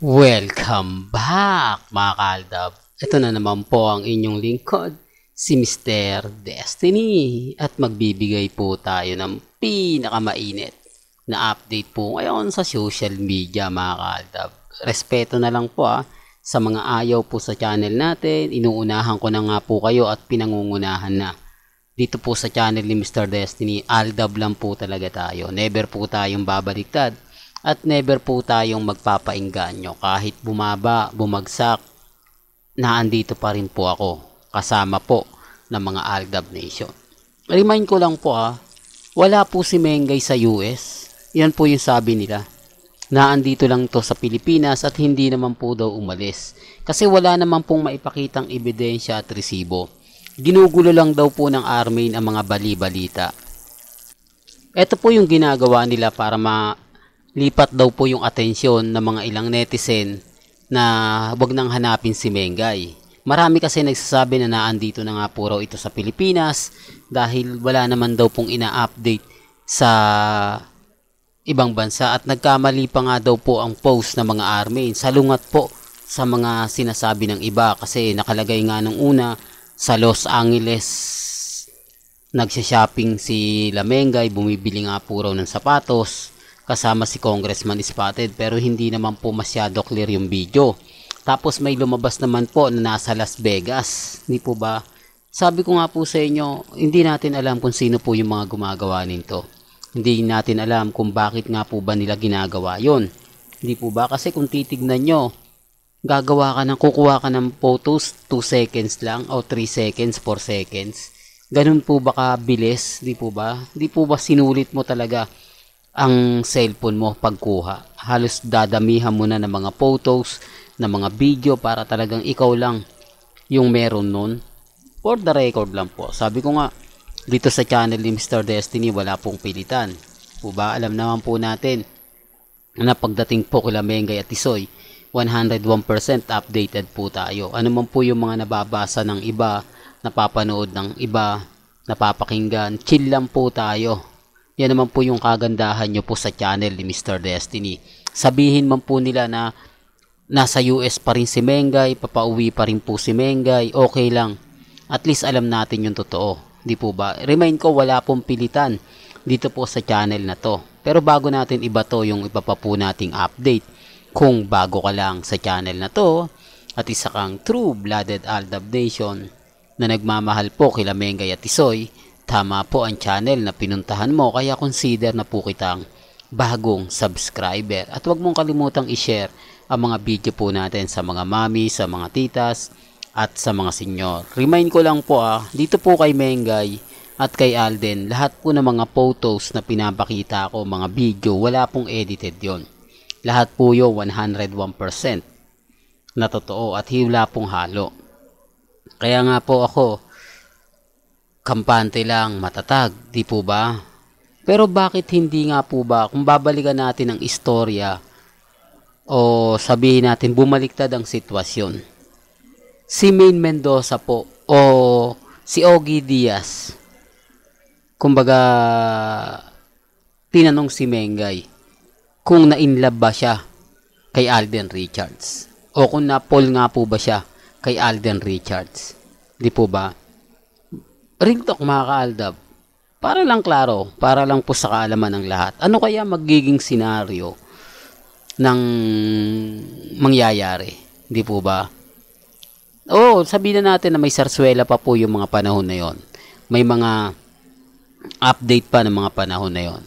Welcome back mga kaaldab. Ito na naman po ang inyong lingkod, si Mr. Destiny. At magbibigay po tayo ng pinakamainit na update po ngayon sa social media mga kaaldab. Respeto na lang po sa mga ayaw po sa channel natin. Inuunahan ko na nga po kayo at pinangungunahan na. Dito po sa channel ni Mr. Destiny, aldab lang po talaga tayo. Never po tayong babaliktad. At never po tayong magpapainganyo. Kahit bumaba, bumagsak, naandito pa rin po ako. Kasama po ng mga Aldab Nation. Remind ko lang po wala po si Mengay sa US. Yan po yung sabi nila. Naandito lang to sa Pilipinas at hindi naman po daw umalis. Kasi wala naman pong maipakitang ebidensya at resibo. Ginugulo lang daw po ng Armin ang mga bali-balita. Ito po yung ginagawa nila para lipat daw po yung atensyon ng mga ilang netizen na wag nang hanapin si Mengay. Marami kasi nagsasabi na naandito na nga po raw ito sa Pilipinas dahil wala naman daw pong ina-update sa ibang bansa at nagkamali pa nga daw po ang post ng mga army. Salungat po sa mga sinasabi ng iba kasi nakalagay nga nung una sa Los Angeles nagsha-shopping si Mengay, bumibili nga po raw ng sapatos kasama si Congressman Spotted pero hindi naman po masyado clear yung video. Tapos may lumabas naman po na nasa Las Vegas. Hindi po ba? Sabi ko nga po sa inyo, hindi natin alam kung sino po yung mga gumagawa nito. Hindi natin alam kung bakit nga po ba nila ginagawa yon. Hindi po ba? Kasi kung titignan nyo, kukuha ka ng photos 2 seconds lang o 3 seconds, 4 seconds. Ganun po ba kabilis? Hindi po ba? Hindi po ba sinulit mo talaga ang cellphone mo pagkuha? Halos dadamihan mo na ng mga photos, ng mga video para talagang ikaw lang yung meron nun. For the record lang po, sabi ko nga dito sa channel ni Mr. Destiny wala pong pilitan po ba? Alam naman po natin na pagdating po kila Mengay at Tisoy 101% updated po tayo. Ano man po yung mga nababasa ng iba, napapanood ng iba, napapakinggan, chill lang po tayo. Yan naman po yung kagandahan nyo po sa channel ni Mr. Destiny. Sabihin man po nila na nasa US pa rin si Mengay, papauwi pa rin po si Mengay, okay lang. At least alam natin yung totoo. Di po ba? Remind ko, wala pong pilitan dito po sa channel na to. Pero bago natin iba to, yung iba pa po nating update. Kung bago ka lang sa channel na to, at isa kang true-blooded Aldab Nation na nagmamahal po kila Mengay at Tisoy, tama po ang channel na pinuntahan mo, kaya consider na po kitang bagong subscriber. At huwag mong kalimutang i-share ang mga video po natin sa mga mami, sa mga titas, at sa mga senyor. Remind ko lang po dito po kay Mengay at kay Alden, lahat po ng mga photos na pinapakita ko, mga video, wala pong edited yon. Lahat po yun 101% na totoo at wala pong halo. Kaya nga po ako, kampante lang, matatag, di po ba? Pero bakit hindi nga po ba, kung babalikan natin ang istorya o sabihin natin bumaliktad ang sitwasyon, si Maine Mendoza po o si Ogie Diaz, kumbaga tinanong si Mengay kung na-inlove ba siya kay Alden Richards o kung na-fall nga po ba siya kay Alden Richards, di po ba? Ring talk mga kaaldab, para lang klaro, para lang po sa kaalaman ng lahat. Ano kaya magiging senaryo ng mangyayari? Di po ba? Oo, sabihin na natin na may sarswela pa po yung mga panahon na yon. May mga update pa ng mga panahon na yon.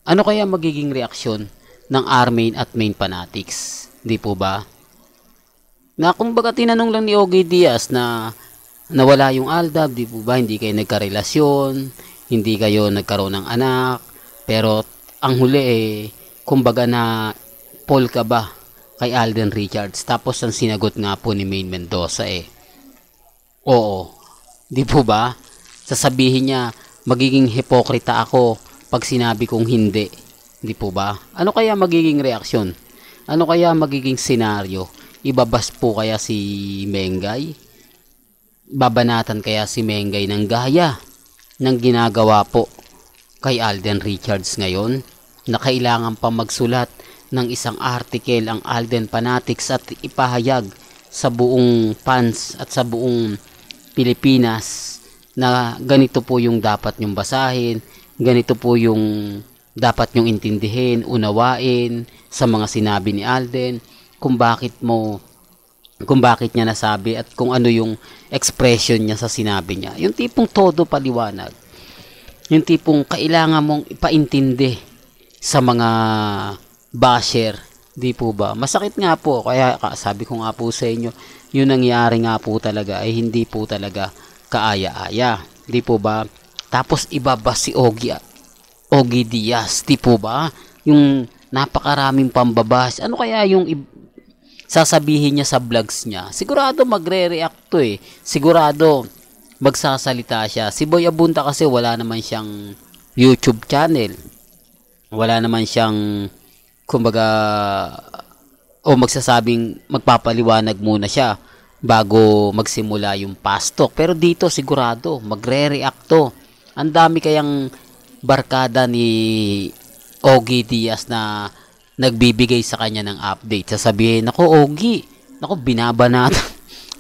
Ano kaya magiging reaksyon ng Armin at main fanatics? Di po ba? Na kung baga tinanong lang ni Ogie Diaz na nawala yung Aldab, di po ba? Hindi kayo nagkarelasyon, hindi kayo nagkaroon ng anak, pero ang huli kumbaga na Paul ka ba kay Alden Richards? Tapos ang sinagot nga po ni Maine Mendoza oo, di po ba? Sasabihin niya, magiging hipokrita ako pag sinabi kong hindi, di po ba? Ano kaya magiging reaksyon? Ano kaya magiging senaryo? Ibabas po kaya si Mengay? Babanatan kaya si Mengay ng gaya ng ginagawa po kay Alden Richards ngayon na kailangan pa magsulat ng isang article ang Alden Fanatics at ipahayag sa buong fans at sa buong Pilipinas na ganito po yung dapat nyong basahin, ganito po yung dapat nyong intindihin, unawain sa mga sinabi ni Alden, kung bakit niya nasabi at kung ano yung expression niya sa sinabi niya. Yung tipong todo paliwanag. Yung tipong kailangan mong ipaintindi sa mga basher. Di po ba? Masakit nga po. Kaya sabi ko nga po sa inyo, yung nangyari nga po talaga ay hindi po talaga kaaya-aya. Di po ba? Tapos ibaba si Ogie Diaz. Di po ba? Yung napakaraming pambabas. Ano kaya yung sasabihin niya sa vlogs niya? Sigurado magre-react to eh. Sigurado magsasalita siya. Si Boy Abunda kasi wala naman siyang YouTube channel. Wala naman siyang kumbaga magsasabing magpapaliwanag muna siya bago magsimula yung fast talk. Pero dito sigurado magre-react to. Ang dami kayang barkada ni Ogie Diaz na nagbibigay sa kanya ng update. Sasabihin, "Nako Ogie, nako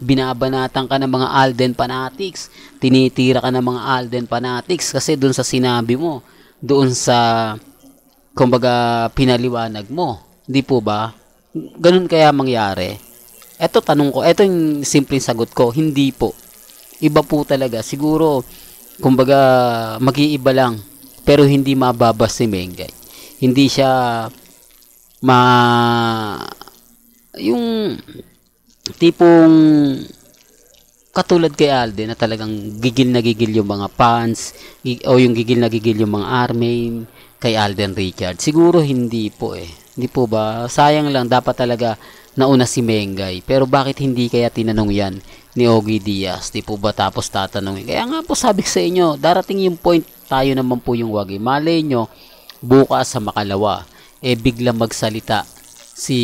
binabanatan ka ng mga Alden Fanatics. Tinitira ka ng mga Alden Fanatics kasi doon sa sinabi mo, doon sa kumbaga pinaliwanag mo." Di po ba? Ganun kaya mangyari? Eto tanong ko, eto yung simpleng sagot ko, hindi po. Iba po talaga. Siguro, kumbaga mag-iiba lang. Pero hindi mababa si Mengay. Hindi siya yung tipong katulad kay Alden na talagang gigil na gigil yung mga fans o yung gigil na gigil yung mga army kay Alden Richards. Siguro hindi po eh. Hindi po ba? Sayang lang, dapat talaga nauna si Mengay. Pero bakit hindi kaya tinanong yan ni Ogie Diaz? Di po ba tapos tatanungin? Kaya nga po sabi sa inyo, darating yung point, tayo naman po yung wagi. Malay nyo, bukas sa Makalawa, biglang magsalita si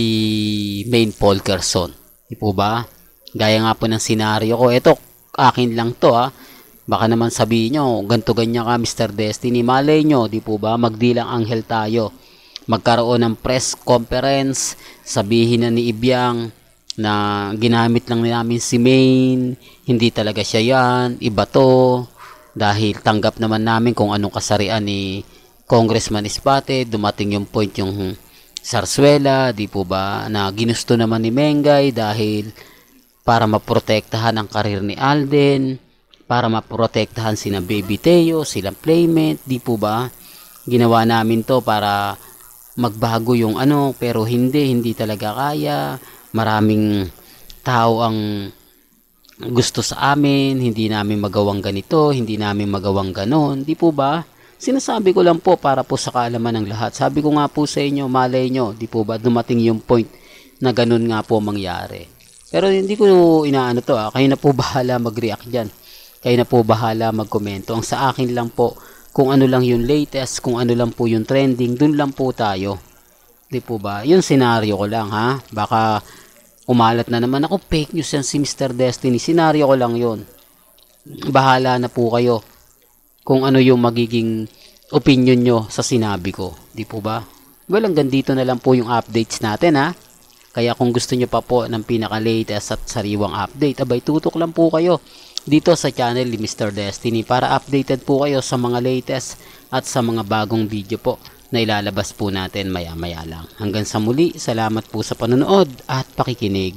Maine Polkerson. Di po ba? Gaya nga po ng senaryo ko. Ito, akin lang to ha. Baka naman sabihin nyo, ganto ganyan ka Mr. Destiny. Malay nyo, di po ba? Magdilang anghel tayo. Magkaroon ng press conference, sabihin na ni Ibiang na ginamit lang namin si Maine, hindi talaga siya yan, iba to, dahil tanggap naman namin kung anong kasarian ni Congressman Spate. Dumating yung point yung Sarsuela, di po ba, na ginusto naman ni Mengay dahil para maprotektahan ang karir ni Alden, para maprotektahan sina Baby Teo, silang playmate, di po ba? Ginawa namin to para magbago yung pero hindi talaga kaya. Maraming tao ang gusto sa amin, hindi namin magawang ganito, hindi namin magawang ganon, di po ba? Sinasabi ko lang po para po sa kaalaman ng lahat. Sabi ko nga po sa inyo, malay nyo, di po ba, dumating yung point na ganon nga po mangyari. Pero hindi ko inaano to kayo na po bahala mag-react dyan. Kayo na po bahala mag-komento. Ang sa akin lang po, kung ano lang yung latest, kung ano lang po yung trending, dun lang po tayo. Di po ba? Yung senaryo ko lang ha. Baka umalat na naman ako, fake news yan si Mr. Destiny. Senaryo ko lang yun. Bahala na po kayo kung ano yung magiging opinion nyo sa sinabi ko. Di po ba? Well, hanggang dito na lang po yung updates natin ha. Kaya kung gusto nyo pa po ng pinaka-latest at sariwang update, abay tutok lang po kayo dito sa channel ni Mr. Destiny para updated po kayo sa mga latest at sa mga bagong video po na ilalabas po natin maya-maya lang. Hanggang sa muli, salamat po sa panonood at pakikinig.